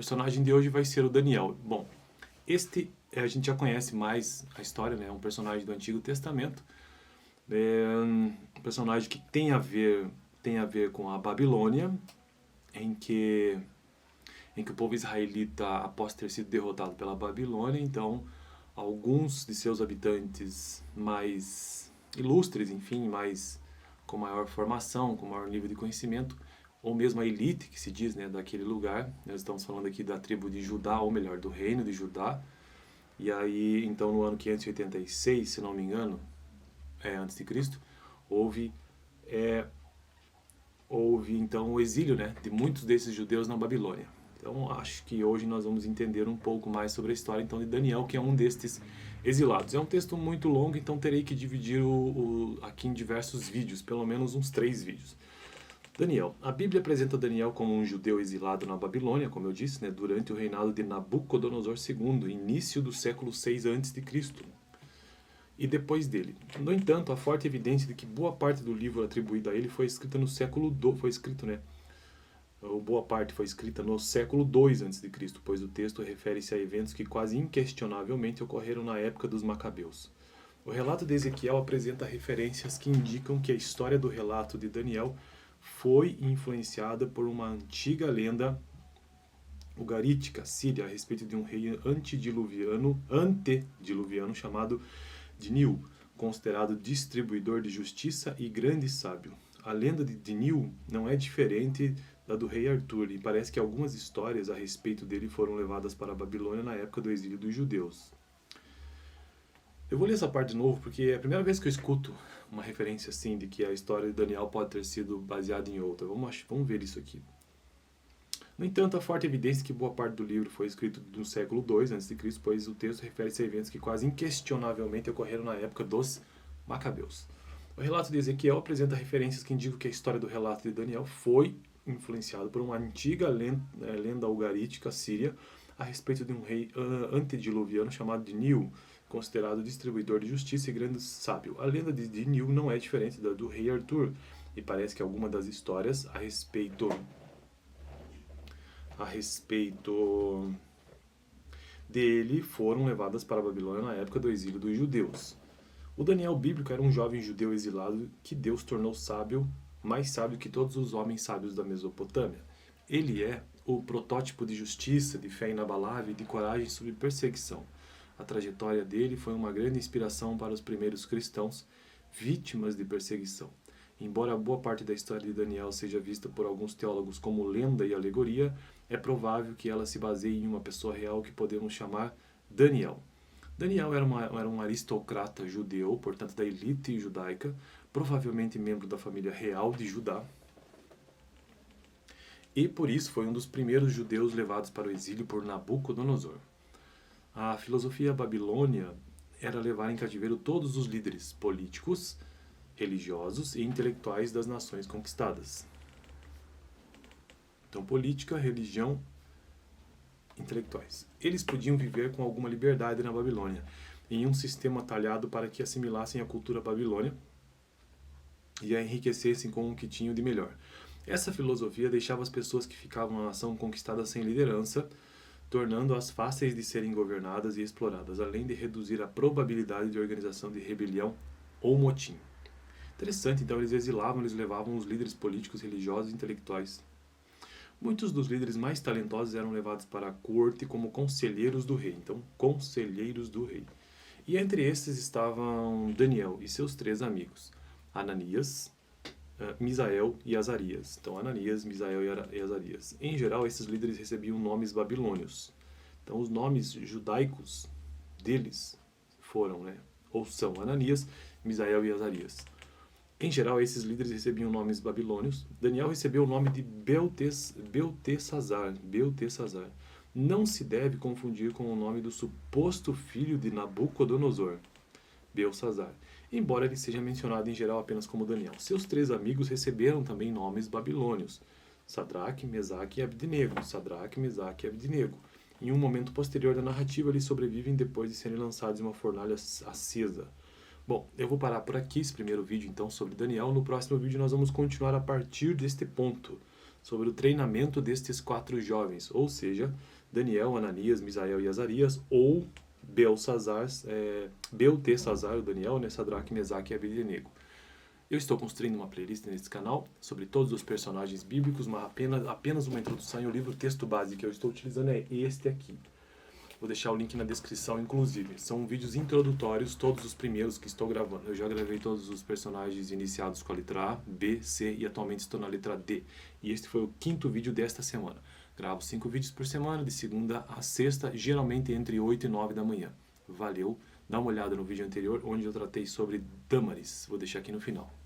personagem de hoje vai ser o Daniel. Bom, a gente já conhece mais a história, né? É um personagem do Antigo Testamento. É um personagem que tem a ver com a Babilônia, em que o povo israelita, após ter sido derrotado pela Babilônia, então alguns de seus habitantes mais ilustres, enfim, com maior formação, com maior nível de conhecimento, ou mesmo a elite que se diz, né, daquele lugar. Nós estamos falando aqui da tribo de Judá, ou melhor, do reino de Judá. E aí, então, no ano 586, se não me engano, antes de Cristo, houve então o exílio, né, de muitos desses judeus na Babilônia. Então, acho que hoje nós vamos entender um pouco mais sobre a história então de Daniel, que é um destes exilados. É um texto muito longo, então terei que dividir aqui em diversos vídeos, pelo menos uns 3 vídeos. Daniel. A Bíblia apresenta Daniel como um judeu exilado na Babilônia, como eu disse, né, durante o reinado de Nabucodonosor II, início do século 6 a.C. e depois dele. No entanto, há forte evidência de que boa parte do livro atribuído a ele foi escrita no século II, boa parte foi escrita no século II a.C., pois o texto refere-se a eventos que quase inquestionavelmente ocorreram na época dos Macabeus. O relato de Ezequiel apresenta referências que indicam que a história do relato de Daniel foi influenciada por uma antiga lenda ugarítica síria a respeito de um rei antediluviano chamado Dinil, considerado distribuidor de justiça e grande sábio. A lenda de Dinil não é diferente da do rei Arthur, e parece que algumas histórias a respeito dele foram levadas para a Babilônia na época do exílio dos judeus. Eu vou ler essa parte de novo porque é a primeira vez que eu escuto uma referência assim de que a história de Daniel pode ter sido baseada em outra. Vamos ver isso aqui. No entanto, há forte evidência que boa parte do livro foi escrito no século II a.C., pois o texto refere-se a eventos que quase inquestionavelmente ocorreram na época dos Macabeus. O relato de Ezequiel apresenta referências que indicam que a história do relato de Daniel foi influenciada por uma antiga lenda ugarítica síria a respeito de um rei antediluviano chamado Dinil, considerado distribuidor de justiça e grande sábio. A lenda de Dinil não é diferente da do rei Arthur, e parece que algumas das histórias a respeito dele foram levadas para a Babilônia na época do exílio dos judeus. O Daniel bíblico era um jovem judeu exilado que Deus tornou sábio, mais sábio que todos os homens sábios da Mesopotâmia. Ele é o protótipo de justiça, de fé inabalável e de coragem sob perseguição. A trajetória dele foi uma grande inspiração para os primeiros cristãos, vítimas de perseguição. Embora boa parte da história de Daniel seja vista por alguns teólogos como lenda e alegoria, é provável que ela se baseie em uma pessoa real que podemos chamar Daniel. Daniel era um aristocrata judeu, portanto da elite judaica, provavelmente membro da família real de Judá, e por isso foi um dos primeiros judeus levados para o exílio por Nabucodonosor. A filosofia babilônia era levar em cativeiro todos os líderes políticos, religiosos e intelectuais das nações conquistadas. Então, política, religião, intelectuais. Eles podiam viver com alguma liberdade na Babilônia, em um sistema talhado para que assimilassem a cultura babilônia e a enriquecessem com o que tinham de melhor. Essa filosofia deixava as pessoas que ficavam na nação conquistada sem liderança, tornando-as fáceis de serem governadas e exploradas, além de reduzir a probabilidade de organização de rebelião ou motim. Interessante, então eles levavam os líderes políticos, religiosos e intelectuais. Muitos dos líderes mais talentosos eram levados para a corte como conselheiros do rei. Então, conselheiros do rei. E entre estes estavam Daniel e seus 3 amigos, Ananias, Misael e Azarias. Então, Ananias, Misael e Azarias. Em geral, esses líderes recebiam nomes babilônios. Então, os nomes judaicos deles foram, ou são Ananias, Misael e Azarias. Em geral, esses líderes recebiam nomes babilônios. Daniel recebeu o nome de Beltesazar. Não se deve confundir com o nome do suposto filho de Nabucodonosor, Belsazar, embora ele seja mencionado em geral apenas como Daniel. Seus 3 amigos receberam também nomes babilônios, Sadraque, Mesaque e Abdenego. Em um momento posterior da narrativa, eles sobrevivem depois de serem lançados em uma fornalha acesa. Bom, eu vou parar por aqui esse primeiro vídeo então sobre Daniel. No próximo vídeo nós vamos continuar a partir deste ponto sobre o treinamento destes 4 jovens, ou seja, Daniel, Ananias, Misael e Azarias, ou Beltesazar, o Daniel, né, Sadraque, Mesaque e Abednego. Eu estou construindo uma playlist nesse canal sobre todos os personagens bíblicos, mas apenas uma introdução, e o livro texto base que eu estou utilizando é este aqui. Vou deixar o link na descrição, inclusive. São vídeos introdutórios, todos os primeiros que estou gravando. Eu já gravei todos os personagens iniciados com a letra A, B, C e atualmente estou na letra D. E este foi o 5º vídeo desta semana. Gravo 5 vídeos por semana, de segunda a sexta, geralmente entre 8 e 9 da manhã. Valeu! Dá uma olhada no vídeo anterior, onde eu tratei sobre Dâmaris. Vou deixar aqui no final.